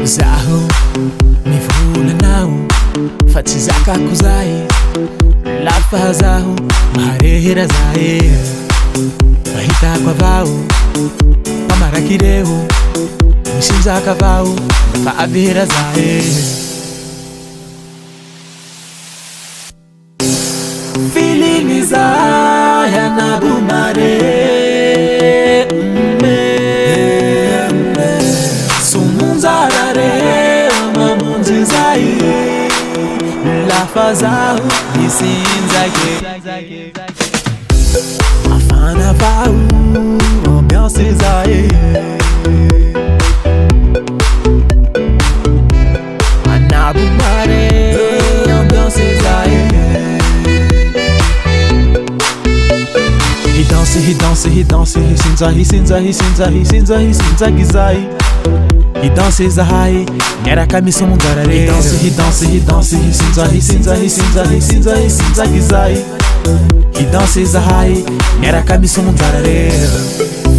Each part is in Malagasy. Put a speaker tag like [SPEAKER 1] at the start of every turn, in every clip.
[SPEAKER 1] zaho mivolanao fa tsy zakako zahy lafa zaho maharehera zahe mahitako avao mamaraky reo misinjaka avao fa avera zahe feeling zahy anabomare lafa zaho misinjake afana vao ambiance zahe anabomare ambiance zahe he danse sinjaki zahy he danse zahay miaraka misomongarare he danse sinjaki zahy he danse zahay miaraka misomongarare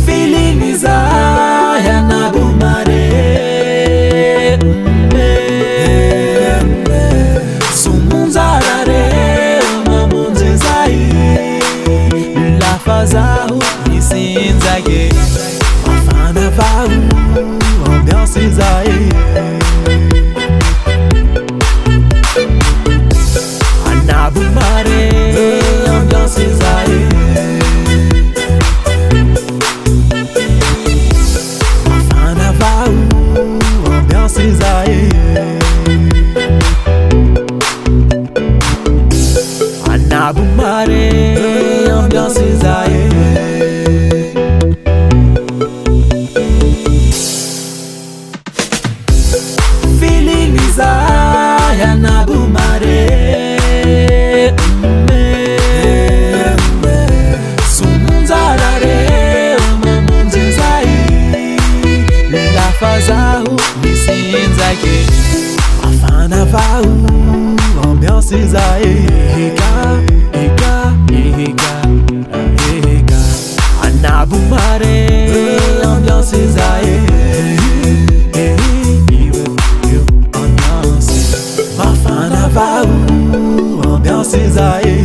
[SPEAKER 1] feeling zahy anabomare somonjarare mamonje zahy lafa zaho misinjake afana vao ambiance zahe anabomare ambiance zahe afana vao ambiance zahe anabomare ambiance zahe somonjarare mamonje zahy lafa zaho misinjake afana vao ambiance zahe eka anabomare ambiance zahe afana vao ambiance zahe